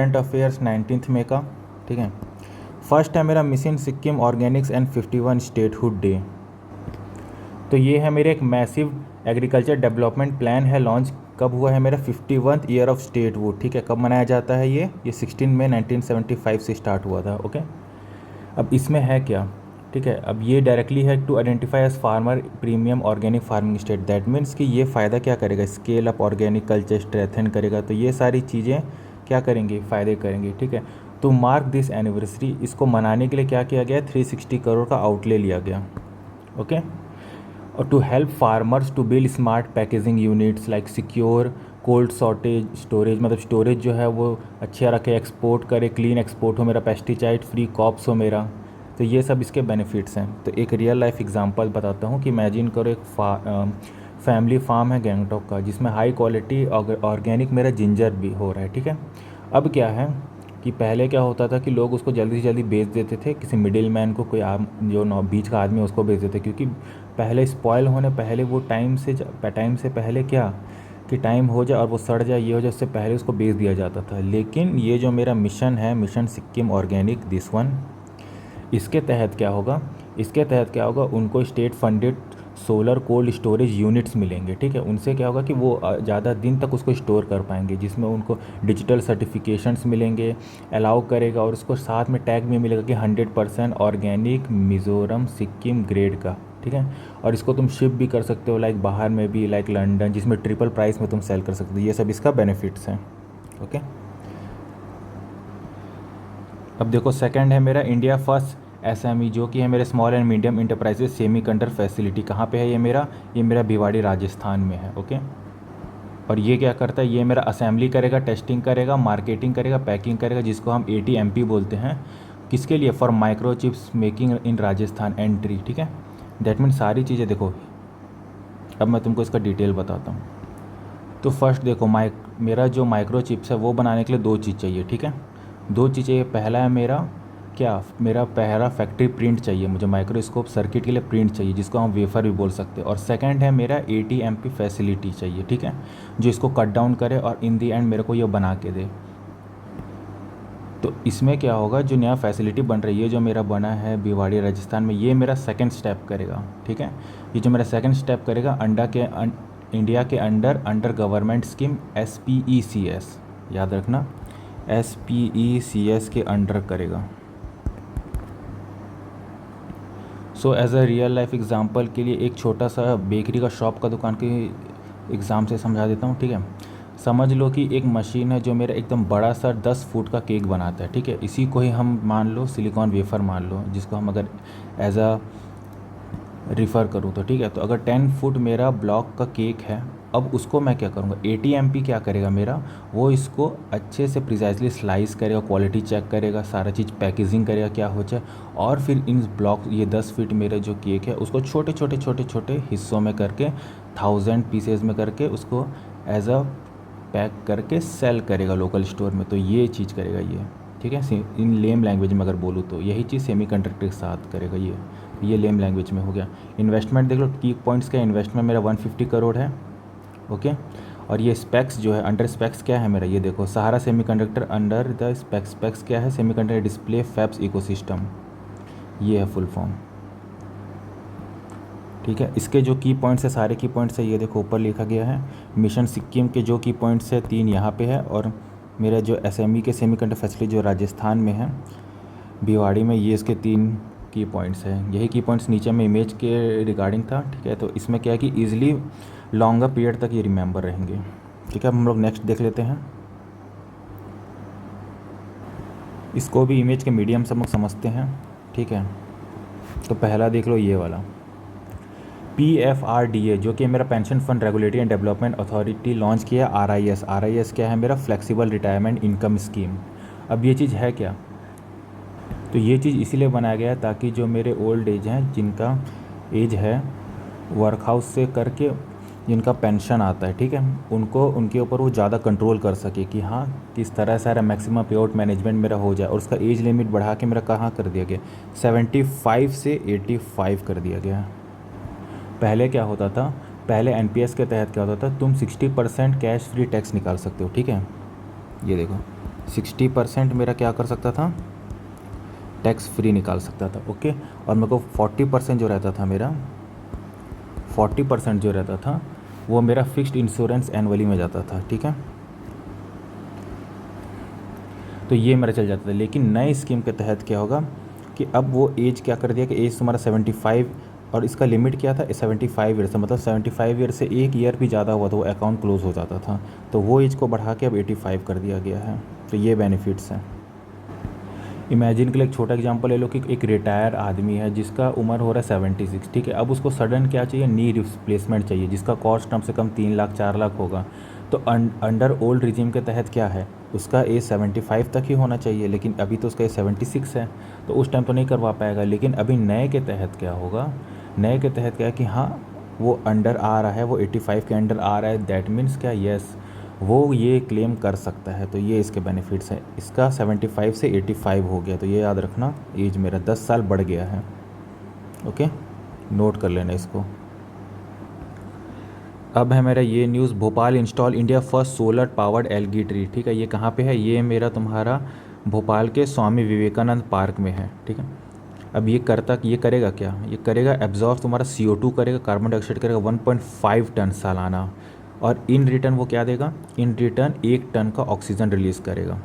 Current affairs 19 मई का, ठीक है। फर्स्ट है मेरा mission Sikkim Organics and 51 statehood day. तो ये है मेरे एक मैसिव एग्रीकल्चर डेवलपमेंट प्लान है, लॉन्च कब हुआ है मेरा 51th ईयर ऑफ स्टेटहुड, ठीक है। कब मनाया जाता है ये 16 मई 1975 से स्टार्ट हुआ था, ओके। अब इसमें है क्या, ठीक है। अब ये डायरेक्टली है to identify as farmer premium organic farming state. That means कि ये फ़ायदा क्या करेगा, scale up organic culture strengthen करेगा। तो ये सारी चीज़ें क्या करेंगे, फ़ायदे करेंगे, ठीक है। तो मार्क दिस एनिवर्सरी, इसको मनाने के लिए क्या किया गया, 360 करोड़ का आउटले लिया गया, ओके। और to help farmers to build smart packaging units like secure cold shortage storage, मतलब स्टोरेज जो है वो अच्छा रखे, एक्सपोर्ट करे, क्लीन एक्सपोर्ट हो मेरा, पेस्टिसाइड फ्री क्रॉप्स हो मेरा। तो ये सब इसके बेनिफिट्स हैं। तो एक रियल लाइफ एग्जांपल बताता हूँ कि इमेजिन करो एक फैमिली फार्म है गैंगटॉक का, जिसमें हाई क्वालिटी ऑर्गेनिक मेरा जिंजर भी हो रहा है, ठीक है। अब क्या है कि पहले क्या होता था कि लोग उसको जल्दी से जल्दी बेच देते थे किसी मिडिल मैन को, कोई जो बीच का आदमी उसको बेच देते, क्योंकि पहले स्पॉयल होने पहले वो टाइम से पहले क्या कि टाइम हो जाए और वो सड़ जाए, ये हो जाए, उससे पहले उसको बेच दिया जाता था। लेकिन ये जो मेरा मिशन है, mission Sikkim organic this one, इसके तहत क्या होगा, उनको state funded solar cold storage units मिलेंगे, ठीक है। उनसे क्या होगा कि वो ज़्यादा दिन तक उसको स्टोर कर पाएंगे, जिसमें उनको डिजिटल सर्टिफिकेशंस मिलेंगे, अलाउ करेगा। और उसको साथ में टैग भी मिलेगा कि 100% ऑर्गेनिक मिज़ोरम सिक्किम ग्रेड का, ठीक है। और इसको तुम शिप भी कर सकते हो, लाइक बाहर में भी, लाइक लंदन, जिसमें ट्रिपल प्राइस में तुम सेल कर सकते हो। ये सब इसका बेनिफिट्स हैं, ओके। अब देखो सेकंड है मेरा इंडिया फर्स्ट एसएमई, जो कि है मेरे small and medium enterprises semi conductor facility. कहाँ पे है ये मेरा भिवाड़ी राजस्थान में है, ओके। और ये क्या करता है, ये मेरा असेंबली करेगा, टेस्टिंग करेगा, मार्केटिंग करेगा, पैकिंग करेगा, जिसको हम ATMP बोलते हैं। किसके लिए, for micro chips making in Rajasthan entry, ठीक है। दैट मीन सारी चीज़ें देखो। अब मैं तुमको इसका डिटेल बताता हूँ। तो फर्स्ट देखो, मेरा जो माइक्रो चिप्स है वो बनाने के लिए दो चीज़ चाहिए, ठीक है। दो चीज़ चाहिए। पहला है मेरा पहला फैक्ट्री प्रिंट चाहिए मुझे, माइक्रोस्कोप सर्किट के लिए प्रिंट चाहिए, जिसको हम वेफर भी बोल सकते हैं। और सेकंड है मेरा ATMP फैसिलिटी चाहिए, ठीक है, जो इसको कट डाउन करे और इन दी एंड मेरे को ये बना के दे। तो इसमें क्या होगा, जो नया फैसिलिटी बन रही है, जो मेरा बना है भिवाड़ी राजस्थान में, ये मेरा सेकंड स्टेप करेगा, ठीक है। ये जो मेरा सेकंड स्टेप करेगा इंडिया के अंडर गवर्नमेंट स्कीम SPECS, याद रखना, SPECS के अंडर करेगा। So as a real life example के लिए एक छोटा सा बेकरी का शॉप का दुकान के एग्ज़ाम से समझा देता हूँ, ठीक है। समझ लो कि एक मशीन है जो मेरा एकदम बड़ा सा 10 फुट का केक बनाता है, ठीक है। इसी को ही हम मान लो सिलिकॉन वेफर मान लो, जिसको हम अगर एज अ रिफ़र करूँ तो, ठीक है। तो अगर 10 फुट मेरा ब्लॉक का केक है, अब उसको मैं क्या करूँगा, ATMP क्या करेगा मेरा, वो इसको अच्छे से प्रिसाइजली स्लाइस करेगा, क्वालिटी चेक करेगा, सारा चीज़ पैकेजिंग करेगा क्या हो जाए, और फिर इन ब्लॉक ये 10 फीट मेरे जो केक है उसको छोटे छोटे छोटे छोटे हिस्सों में करके 1000 पीसेज में करके उसको एज अ पैक करके सेल करेगा लोकल स्टोर में। तो ये चीज़ करेगा ये, ठीक है। इन लेम लैंग्वेज में अगर बोलूँ तो यही चीज़ सेमीकंडक्टर के साथ करेगा ये लेम लैंग्वेज में हो गया। इन्वेस्टमेंट देख लो, की पॉइंट्स का इन्वेस्टमेंट मेरा 150 करोड़ है, ओके। और ये स्पेक्स जो है, अंडर स्पेक्स क्या है मेरा, ये देखो, सहारा सेमीकंडक्टर अंडर द स्पेक्स क्या है, सेमीकंडक्टर डिस्प्ले फैब्स इकोसिस्टम, ये है फुल फॉर्म, ठीक है। इसके जो की पॉइंट्स है, सारे की पॉइंट्स है, ये देखो ऊपर लिखा गया है। मिशन सिक्किम के जो की पॉइंट्स है 3 यहाँ पे है, और मेरा जो SME के सेमीकंडक्टर फैसिलिटी जो राजस्थान में है भिवाड़ी में, ये इसके 3 की पॉइंट्स हैं। यही की पॉइंट्स नीचे में इमेज के रिगार्डिंग था, ठीक है। तो इसमें क्या है कि ईजिली लॉन्गर पीरियड तक ये रिमेंबर रहेंगे, ठीक है। अब हम लोग नेक्स्ट देख लेते हैं। इसको भी इमेज के मीडियम से हम लोग समझते हैं, ठीक है। तो पहला देख लो ये वाला PFRDA, जो कि मेरा pension fund regulatory and development authority launch किया। RIS क्या है मेरा, फ्लेक्सिबल रिटायरमेंट इनकम स्कीम। अब ये चीज़ है क्या, तो ये चीज़ इसीलिए बनाया गया है ताकि जो मेरे ओल्ड एज हैं, जिनका एज है वर्क हाउस से करके जिनका पेंशन आता है, ठीक है, उनको उनके ऊपर वो ज़्यादा कंट्रोल कर सके कि हाँ किस तरह सारा मैक्सिमम पे आउट मैनेजमेंट मेरा हो जाए। और उसका एज लिमिट बढ़ा के मेरा कहाँ कर दिया गया, 75 से 85 कर दिया गया। पहले क्या होता था, पहले NPS के तहत क्या होता था, तुम 60% कैश फ्री टैक्स निकाल सकते हो, ठीक है। ये देखो 60% मेरा क्या कर सकता था, टैक्स फ्री निकाल सकता था। ओके, और मेरे को 40% जो रहता था मेरा, 40% जो रहता था वो मेरा फिक्स्ड इंश्योरेंस एनुअली में जाता था। ठीक है, तो ये मेरा चल जाता था। लेकिन नए स्कीम के तहत क्या होगा कि अब वो एज क्या कर दिया कि एज तुम्हारा 75, और इसका लिमिट क्या था 75 ईयर से, मतलब 75 ईयर से एक ईयर भी ज़्यादा हुआ तो वो अकाउंट क्लोज हो जाता था। तो वो एज को बढ़ा के अब 85 कर दिया गया है। तो ये बेनिफिट्स हैं। इमेजिन के लिए एक छोटा एग्जांपल ले लो कि एक रिटायर आदमी है जिसका उम्र हो रहा है 76। ठीक है, अब उसको सडन क्या चाहिए, नी रिप्लेसमेंट चाहिए जिसका कॉस्ट कम से कम 3 लाख 4 लाख होगा। तो अंडर ओल्ड रिजीम के तहत क्या है, उसका एज 75 तक ही होना चाहिए, लेकिन अभी तो उसका एज 76 है, तो उस टाइम तो नहीं करवा पाएगा। लेकिन अभी नए के तहत क्या होगा, नए के तहत क्या है कि हाँ वो अंडर आ रहा है, वो 85 के अंडर आ रहा है, दैट मीन्स क्या, यस वो ये क्लेम कर सकता है। तो ये इसके बेनिफिट्स हैं। इसका 75 से 85 हो गया, तो ये याद रखना एज मेरा 10 साल बढ़ गया है। ओके, नोट कर लेना इसको। अब है मेरा ये news, Bhopal install India first solar powered algae tree. ठीक है, ये कहाँ पे है, ये मेरा तुम्हारा भोपाल के स्वामी विवेकानंद पार्क में है। ठीक है, अब ये करेगा क्या, ये करेगा एब्जॉर्ब तुम्हारा CO2 करेगा, कार्बन डाइऑक्साइड करेगा 1.5 टन सालाना, और इन रिटर्न वो क्या देगा, इन रिटर्न 1 टन का ऑक्सीजन रिलीज़ करेगा।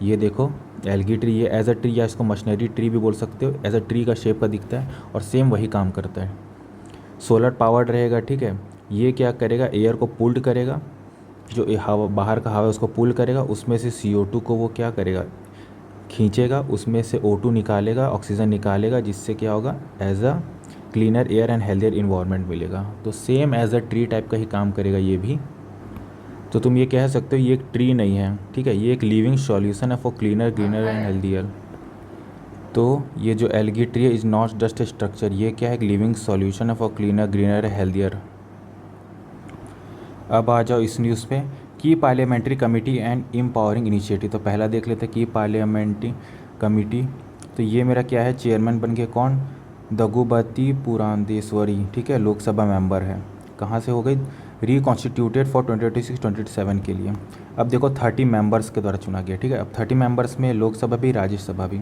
ये देखो एल्गी ट्री, ये एज अ ट्री या इसको मशीनरी ट्री भी बोल सकते हो, एज अ ट्री का शेप का दिखता है और सेम वही काम करता है। सोलर पावर्ड रहेगा। ठीक है, ये क्या करेगा, एयर को पुल्ड करेगा, जो हवा बाहर का हवा है उसको पुल करेगा, उसमें से CO2 को वो क्या करेगा, खींचेगा, उसमें से O2 निकालेगा, ऑक्सीजन निकालेगा, जिससे क्या होगा, as a cleaner air and healthier environment मिलेगा। तो same as a tree type का ही काम करेगा ये भी। तो तुम ये कह सकते हो ये एक ट्री नहीं है, ठीक है, ये एक लिविंग सॉल्यूशन है for cleaner greener and healthier. तो ये जो एल्गी ट्री है is not just a structure, ये क्या है, एक लिविंग सॉल्यूशन है फॉर क्लीनर ग्रीनर हेल्थियर। अब आ जाओ इस न्यूज़ पे, की parliamentary committee and empowering initiative. तो पहला देख लेते हैं की पार्लियामेंट्री कमेटी। तो ये मेरा क्या है, चेयरमैन बन के कौन, दगुबती पुरांदेश्वरी। ठीक है, लोकसभा मेंबर है, कहाँ से हो गई, रिकॉन्स्टिट्यूटेड फॉर 2026-27 के लिए। अब देखो 30 मेंबर्स के द्वारा चुना गया। ठीक है, अब 30 मेंबर्स में लोकसभा भी राज्यसभा भी।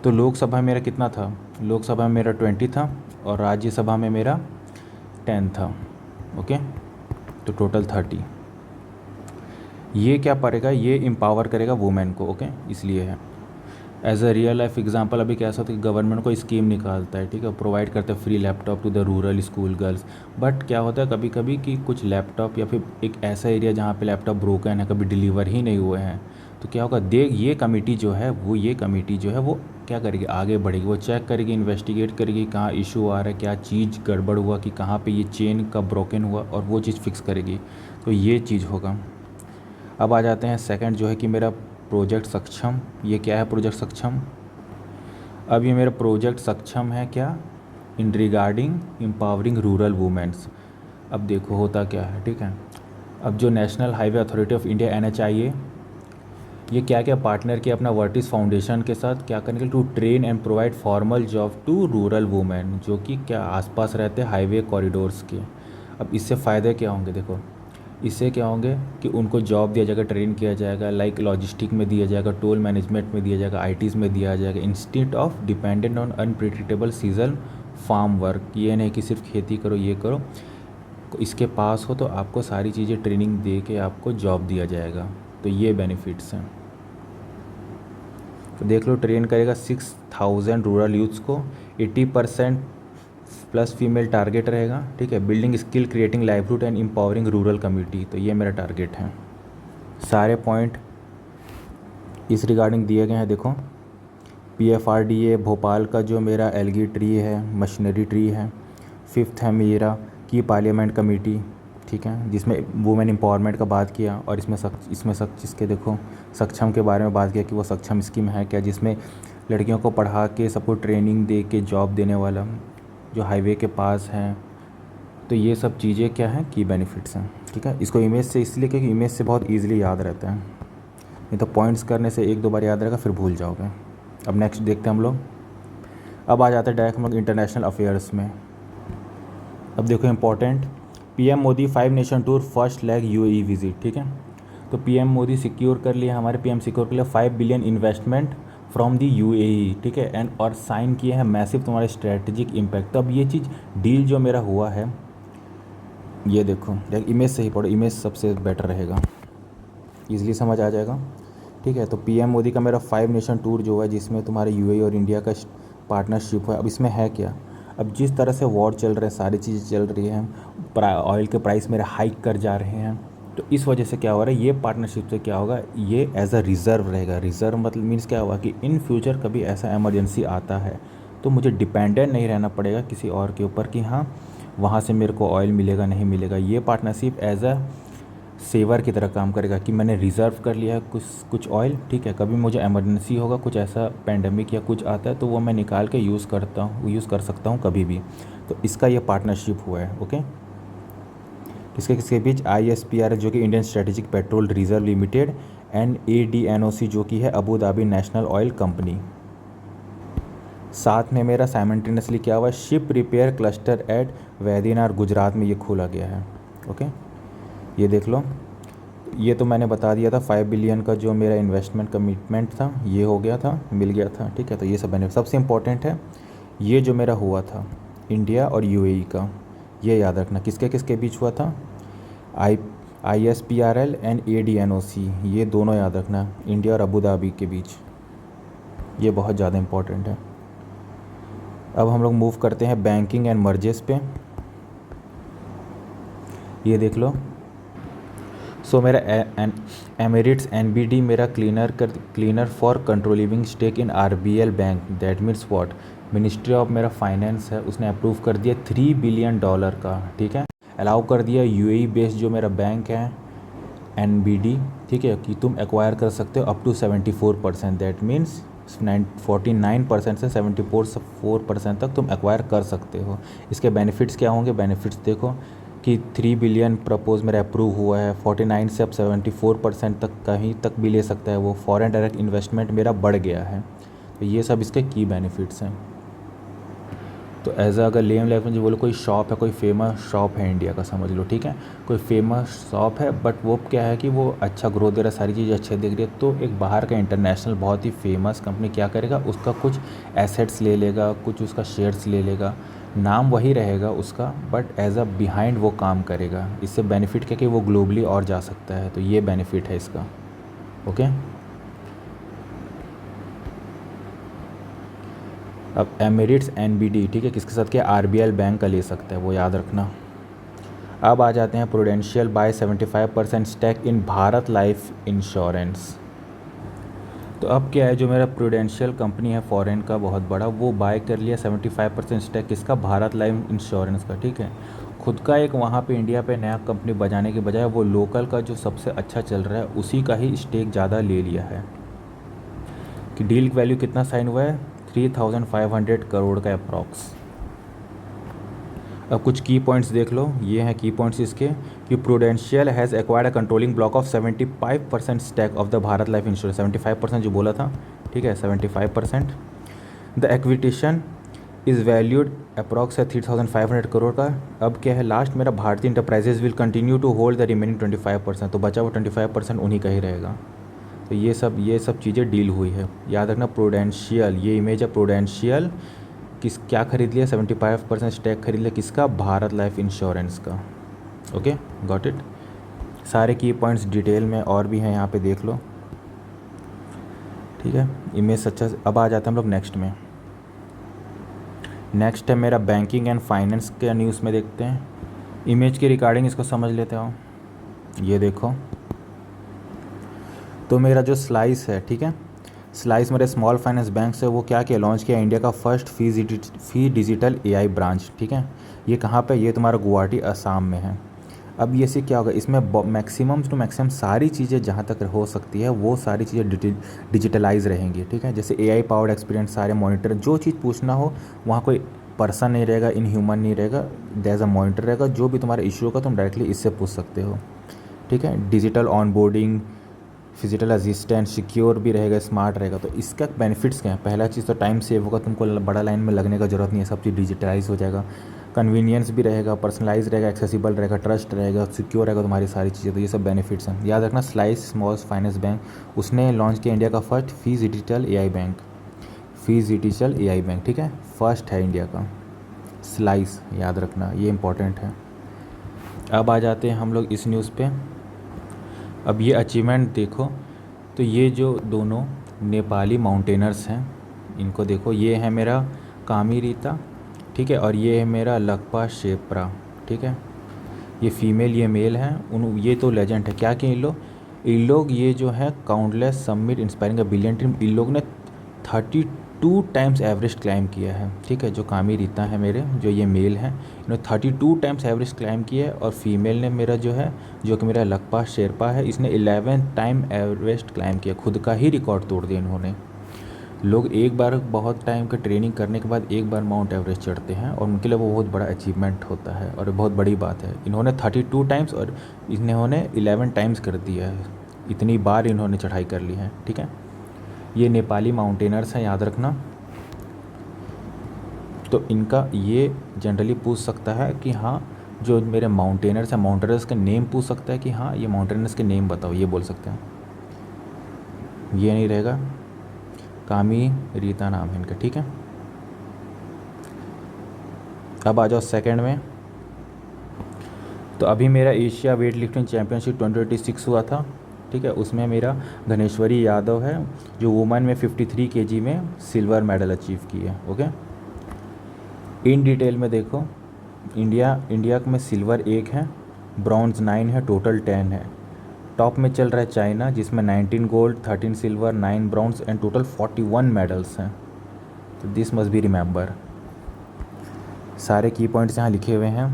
तो लोकसभा में मेरा कितना था, लोकसभा में मेरा 20 था और राज्यसभा में मेरा 10 था। ओके, तो टोटल 30। ये क्या करेगा, ये एम्पावर करेगा वुमेन को। ओके, इसलिए है। As a real life example अभी क्या होता है कि गवर्नमेंट को स्कीम निकालता है, ठीक है, प्रोवाइड करता है free laptop to the rural school girls. But क्या होता है कभी कभी कि कुछ लैपटॉप या फिर एक ऐसा एरिया जहाँ पे लैपटॉप ब्रोकन है, कभी डिलीवर ही नहीं हुए हैं, तो क्या होगा, ये कमेटी जो है वो क्या करेगी, आगे बढ़ेगी, वो चेक करेगी, इन्वेस्टिगेट करेगी कहाँ इशू आ रहा है, क्या चीज़ गड़बड़ हुआ, कि कहाँ पे ये चेन का ब्रोकन हुआ, और वो चीज़ फिक्स करेगी। तो ये चीज़ होगा। अब आ जाते हैं सेकंड जो है कि मेरा प्रोजेक्ट सक्षम। ये क्या है प्रोजेक्ट सक्षम, अब ये मेरा प्रोजेक्ट सक्षम है क्या, in regarding empowering rural womens. अब देखो होता क्या है, ठीक है, अब जो National Highway Authority of India NHAI, ये क्या क्या पार्टनर किया अपना वर्टिस फाउंडेशन के साथ, क्या करने के लिए, to train and provide formal job to rural women, जो कि क्या आसपास रहते हैं हाईवे कॉरिडोर्स के। अब इससे फ़ायदे क्या होंगे, देखो इससे क्या होंगे कि उनको जॉब दिया जाएगा, ट्रेन किया जाएगा, लाइक लॉजिस्टिक में दिया जाएगा, टोल मैनेजमेंट में दिया जाएगा, ITs में दिया जाएगा, instead of dependent on unpredictable season farm work. ये नहीं कि सिर्फ खेती करो ये करो, इसके पास हो तो आपको सारी चीज़ें ट्रेनिंग दे के आपको जॉब दिया जाएगा। तो ये बेनिफिट्स हैं। तो देख लो, ट्रेन करेगा 6000 रूरल यूथ्स को, 80% प्लस फीमेल टारगेट रहेगा। ठीक है, building skill, creating livelihood and empowering rural community. तो ये मेरा टारगेट है। सारे पॉइंट इस रिगार्डिंग दिए गए हैं। देखो PFRDA भोपाल का जो मेरा एल्गी ट्री है, मशीनरी ट्री है। 5th है मेरा की पार्लियामेंट कमेटी, ठीक है, जिसमें वुमेन एम्पावरमेंट का बात किया, और इसके देखो सक्षम के बारे में बात किया कि वो सक्षम स्कीम है क्या, जिसमें लड़कियों को पढ़ा के सबको ट्रेनिंग दे के जॉब देने वाला, जो हाईवे के पास हैं। तो ये सब चीज़ें क्या हैं, की बेनिफिट्स हैं। ठीक है, इसको इमेज से इसलिए क्योंकि इमेज से बहुत ईजिली याद रहता है, नहीं तो पॉइंट्स करने से 1-2 बार याद रहेगा फिर भूल जाओगे। अब नेक्स्ट देखते हैं हम लोग। अब आ जाते हैं डायरेक्ट हम लोग इंटरनेशनल अफेयर्स में। अब देखो important, PM Modi 5 nation tour first leg UAE visit. ठीक है, तो पीएम मोदी सिक्योर कर लिया, हमारे पीएम सिक्योर कर लिया 5 billion investment from the UAE, ठीक है, एंड और साइन किए हैं मैसिव तुम्हारे स्ट्रेटेजिक इम्पैक्ट। तो अब ये चीज़ डील जो मेरा हुआ है, ये देखो इमेज से ही पढ़ो, इमेज सबसे बेटर रहेगा, ईजिली समझ आ जाएगा, ठीक है। तो पीएम मोदी का मेरा 5 नेशन टूर जो है, जिसमें तुम्हारे यूएई और इंडिया का पार्टनरशिप है। अब इसमें है क्या, अब जिस तरह से वॉर चल रहा है, सारी चीज़ें चल रही हैं, ऑयल के प्राइस मेरे हाइक कर जा रहे हैं, तो इस वजह से क्या हो रहा है, ये पार्टनरशिप से क्या होगा, ये एज अ रिज़र्व रहेगा। रिज़र्व मतलब मीन्स क्या होगा कि इन फ्यूचर कभी ऐसा इमरजेंसी आता है तो मुझे डिपेंडेंट नहीं रहना पड़ेगा किसी और के ऊपर कि हाँ वहाँ से मेरे को ऑयल मिलेगा नहीं मिलेगा। ये पार्टनरशिप एज अ सेवर की तरह काम करेगा कि मैंने रिज़र्व कर लिया है कुछ ऑयल, ठीक है, कभी मुझे इमरजेंसी होगा, कुछ ऐसा पेंडेमिक या कुछ आता है तो वो मैं निकाल के यूज़ कर सकता हूँ कभी भी। तो इसका ये पार्टनरशिप हुआ है, ओके। किसके बीच, ISPR जो कि Indian strategic petrol reserve limited, and ADNOC जो कि है Abu Dhabi national oil company. साथ में मेरा साइमल्टेनियसली क्या हुआ, ship repair cluster at Vadinar Gujarat में ये खोला गया है, ओके। ये देख लो, ये तो मैंने बता दिया था 5 बिलियन का जो मेरा इन्वेस्टमेंट कमिटमेंट था, ये हो गया था, मिल गया था, ठीक है। तो ये सब बेनिफिट, सबसे इम्पोर्टेंट है ये जो मेरा हुआ था इंडिया और यूएई का, ये याद रखना। किसके बीच हुआ था, ISPRL एंड ADNOC, ये दोनों याद रखना, इंडिया और अबू धाबी के बीच, ये बहुत ज़्यादा इम्पोर्टेंट है। अब हम लोग मूव करते हैं बैंकिंग एंड मर्जेस पे, ये देख लो। सो मेरा एमिरेट्स NBD मेरा cleaner for controlling stake in RBL bank, that means what, ministry of मेरा फाइनेंस है, उसने अप्रूव कर दिया $3 बिलियन का, ठीक है। अलाउ कर दिया यूएई बेस्ड जो मेरा बैंक है NBD, ठीक है, कि तुम एक्वायर कर सकते हो अप टू 74%, दैट मीन्स 49% से 74% तक तुम एक्वायर कर सकते हो। इसके बेनिफिट्स क्या होंगे, बेनिफिट्स देखो कि 3 बिलियन प्रपोज मेरा अप्रूव हुआ है, 49 से अब 74% तक कहीं तक भी ले सकता है वो, फॉरेन डायरेक्ट इन्वेस्टमेंट मेरा बढ़ गया है। तो ये सब इसके की बेनिफिट्स हैं। तो एज अगर लेम लाइफ में जो बोलो कोई शॉप है, कोई फेमस शॉप है इंडिया का, समझ लो, ठीक है, कोई फेमस शॉप है, बट वो क्या है कि वो अच्छा ग्रोथ दे रहा है, सारी चीज़ें अच्छे दिख रही है, तो एक बाहर का इंटरनेशनल बहुत ही फेमस कंपनी क्या करेगा, उसका कुछ एसेट्स ले लेगा, कुछ उसका शेयर्स ले लेगा, नाम वही रहेगा उसका, बट एज अ बिहाइंड वो काम करेगा। इससे बेनिफिट क्या कि वो ग्लोबली और जा सकता है, तो ये बेनिफिट है इसका, ओके। अब एमिरेट्स NBD, ठीक है, किसके साथ क्या, RBL बैंक का ले सकता है, वो याद रखना। अब आ जाते हैं Prudential buy 75% stake in Bharat life insurance. तो अब क्या है, जो मेरा प्रूडेंशियल कंपनी है फॉरेन का बहुत बड़ा, वो बाय कर लिया 75% स्टैक किसका, भारत लाइफ इंश्योरेंस का, ठीक है। खुद का एक वहाँ पे इंडिया पे नया कंपनी बजाने के बजाय वो लोकल का जो सबसे अच्छा चल रहा है उसी का ही स्टेक ज़्यादा ले लिया है। कि डील वैल्यू कितना साइन हुआ है, 3500 करोड़ का अप्रॉक्स। अब कुछ की पॉइंट्स देख लो, ये हैं की पॉइंट्स इसके, कि prudential has acquired a controlling block of 75% stack of the Bharat life insurance, 75% जो बोला था, ठीक है, 75%। द एक्विटेशन इज़ वैल्यूड अप्रॉक्स है 3500 करोड़ का। अब क्या है, लास्ट मेरा Bhartiya enterprises will continue to hold the remaining 25%, तो बचा हुआ 25% उन्हीं का ही रहेगा। तो ये सब चीज़ें डील हुई है, याद रखना। प्रूडेंशियल, ये इमेज है प्रूडेंशियल, क्या खरीद लिया, 75% स्टैक खरीद लिया किसका, भारत लाइफ इंश्योरेंस का, ओके, गॉट इट। सारे की पॉइंट्स डिटेल में और भी हैं यहाँ पे देख लो, ठीक है, इमेज अच्छा। अब आ जाते हैं हम लोग नेक्स्ट में। नेक्स्ट है मेरा बैंकिंग एंड फाइनेंस के न्यूज़ में देखते हैं। इमेज की रिगार्डिंग इसको समझ लेते हो, ये देखो। तो मेरा जो स्लाइस है, ठीक है, स्लाइस मेरे स्मॉल फाइनेंस बैंक से वो क्या किया, लॉन्च किया इंडिया का फर्स्ट फी डिजिटल AI ब्रांच, ठीक है। ये कहाँ पे, ये तुम्हारा गुवाहाटी असम में है। अब ये से क्या होगा, इसमें मैक्सिमम टू मैक्सिमम सारी चीज़ें जहाँ तक हो सकती है वो सारी चीज़ें डिजिटलाइज रहेंगी, ठीक है। जैसे AI पावर्ड एक्सपीरियंस, सारे मॉनिटर, जो चीज़ पूछना हो वहाँ कोई पर्सन नहीं रहेगा, इन ह्यूमन नहीं रहेगा, देयर इज़ अ मॉनिटर रहेगा, जो भी तुम्हारा इशू होगा तुम डायरेक्टली इससे पूछ सकते हो, ठीक है। Digital onboarding, physical assistant, secure भी रहेगा, स्मार्ट रहेगा। तो इसका बेनिफिट्स क्या है, पहला चीज़ तो टाइम सेव होगा, तुमको बड़ा लाइन में लगने का ज़रूरत नहीं है, सब चीज़ डिजिटलाइज हो जाएगा। कन्वीनियंस भी रहेगा, पर्सनलाइज रहेगा, एक्सेसिबल रहेगा, ट्रस्ट रहेगा, सिक्योर रहेगा तुम्हारी सारी चीज़ें। तो ये सब बेनिफिट्स हैं। याद रखना स्लाइस स्मॉल फाइनेंस बैंक उसने लॉन्च किया इंडिया का first fees digital AI bank, fees digital AI bank, ठीक है, फर्स्ट है इंडिया का स्लाइस, याद रखना ये इंपॉर्टेंट है। अब आ जाते हैं हम लोग इस न्यूज़ पे। अब ये अचीवमेंट देखो, तो ये जो दोनों नेपाली माउंटेनर्स हैं इनको देखो, ये है मेरा कामी रीता, ठीक है, और ये है मेरा लकपा शेप्रा, ठीक है, ये फीमेल ये मेल हैं। उन ये तो लेजेंड है क्या कि इन लोग ये जो है countless summit inspiring a billion team, इन लोग ने 32 टाइम्स एवरेस्ट क्लाइम किया है, ठीक है। जो कामी रीता है मेरे, जो ये मेल हैं, इन्होंने 32 टाइम्स एवरेस्ट क्लाइम किया है, और फीमेल ने मेरा जो है, जो कि मेरा लकपा शेरपा है, इसने 11 टाइम एवरेस्ट क्लाइम किया, खुद का ही रिकॉर्ड तोड़ दिया इन्होंने। लोग एक बार बहुत टाइम का ट्रेनिंग करने के बाद एक बार माउंट एवरेस्ट चढ़ते हैं, और उनके लिए वो बहुत बड़ा अचीवमेंट होता है और बहुत बड़ी बात है। इन्होंने 32 टाइम्स और इन्होंने 11 टाइम्स कर दिया है, इतनी बार इन्होंने चढ़ाई कर ली है, ठीक है। ये नेपाली माउंटेनर्स हैं, याद रखना। तो इनका ये जनरली पूछ सकता है कि हाँ जो मेरे माउंटेनर्स हैं, माउंटेनर्स के नेम पूछ सकता है कि हाँ ये माउंटेनर्स के नेम बताओ, ये बोल सकते हैं। ये नहीं रहेगा, कामी रीता नाम है इनका, ठीक है। अब आ जाओ सेकंड में। तो अभी मेरा एशिया वेट लिफ्टिंग चैम्पियनशिप 2026 हुआ था, ठीक है। उसमें मेरा धनेश्वरी यादव है जो वुमेन में 53 केजी में सिल्वर मेडल अचीव की है, ओके। इन डिटेल में देखो, इंडिया में सिल्वर 1 है, ब्रॉन्ज 9 है, टोटल 10 है। टॉप में चल रहा है चाइना जिसमें 19 gold, 13 silver, 9 bronze and total 41 medals हैं। तो दिस मस्ट बी रिमेंबर। सारे की पॉइंट्स यहाँ लिखे हुए हैं।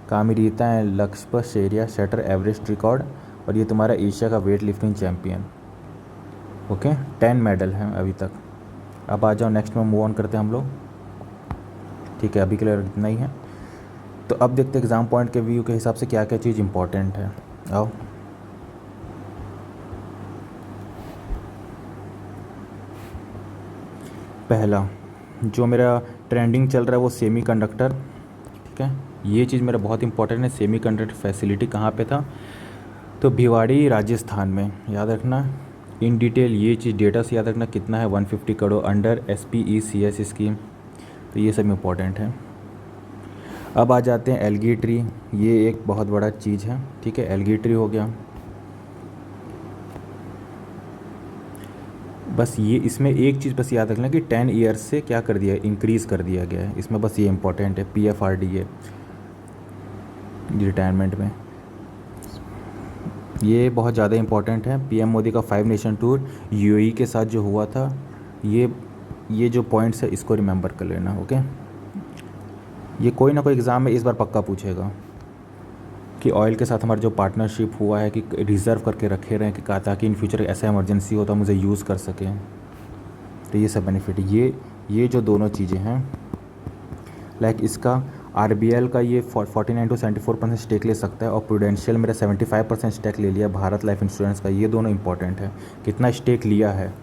कामी रीता है लक्ष्य शेरिया सेटर एवरेस्ट रिकॉर्ड, और ये तुम्हारा एशिया का weight lifting champion, okay. 10 medal हैं अभी तक। अब आ जाओ नेक्स्ट में मूव ऑन करते हैं हम लोग, ठीक है। अभी के लिए इतना ही है। तो अब देखते हैं एग्ज़ाम पॉइंट के व्यू के हिसाब से क्या क्या चीज़ इंपॉर्टेंट है। आओ, पहला जो मेरा ट्रेंडिंग चल रहा है वो सेमीकंडक्टर, ठीक है। ये चीज़ मेरा बहुत इंपॉर्टेंट है। सेमीकंडक्टर फैसिलिटी कहाँ पे था, तो भिवाड़ी राजस्थान में, याद रखना। इन डिटेल ये चीज़ डेटा से याद रखना कितना है, 150 करोड़ अंडर SPECS स्कीम। तो ये सब इम्पोर्टेंट है। अब आ जाते हैं एल्गी ट्री, ये एक बहुत बड़ा चीज़ है, ठीक है। एल्गी ट्री हो गया। बस ये इसमें एक चीज़ बस याद रखना कि 10 ईयर्स से क्या कर दिया, इंक्रीज़ कर दिया गया है इसमें, बस ये इंपॉर्टेंट है। PFRDA रिटायरमेंट में ये बहुत ज़्यादा इंपॉर्टेंट है। PM मोदी का 5 नेशन टूर UAE के साथ जो हुआ था, ये जो पॉइंट्स है इसको रिमेंबर कर लेना, ओके। ये कोई ना कोई एग्ज़ाम में इस बार पक्का पूछेगा कि ऑयल के साथ हमारा जो पार्टनरशिप हुआ है कि रिज़र्व करके रखे रहें कि ताकि इन फ्यूचर ऐसा इमरजेंसी हो तो मुझे यूज़ कर सकें। तो ये सब बेनिफिट, ये जो दोनों चीज़ें हैं, लाइक इसका RBL का ये 49 to 74% स्टेक ले सकता है, और प्रूडेंशियल मेरा 75% स्टेक ले लिया भारत लाइफ इंश्योरेंस का। ये दोनों इंपॉर्टेंट है, कितना स्टेक लिया है,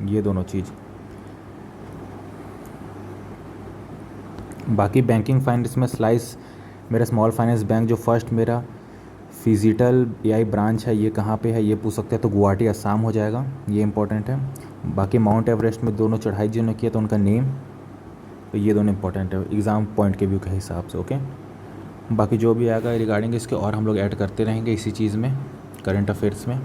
ये दोनों चीज़। बाकी बैंकिंग फाइनेंस में स्लाइस मेरा स्मॉल फाइनेंस बैंक जो फर्स्ट मेरा फिजिटल AI ब्रांच है, ये कहाँ पे है ये पूछ सकते हैं, तो गुवाहाटी असम हो जाएगा, ये इंपॉर्टेंट है। बाकी माउंट एवरेस्ट में दोनों चढ़ाई जिन्होंने किया तो उनका नेम, तो ये दोनों इंपॉर्टेंट है एग्ज़ाम पॉइंट के व्यू के हिसाब से, ओके। बाकी जो भी आएगा रिगार्डिंग इसके और हम लोग ऐड करते रहेंगे इसी चीज़ में, करंट अफेयर्स में।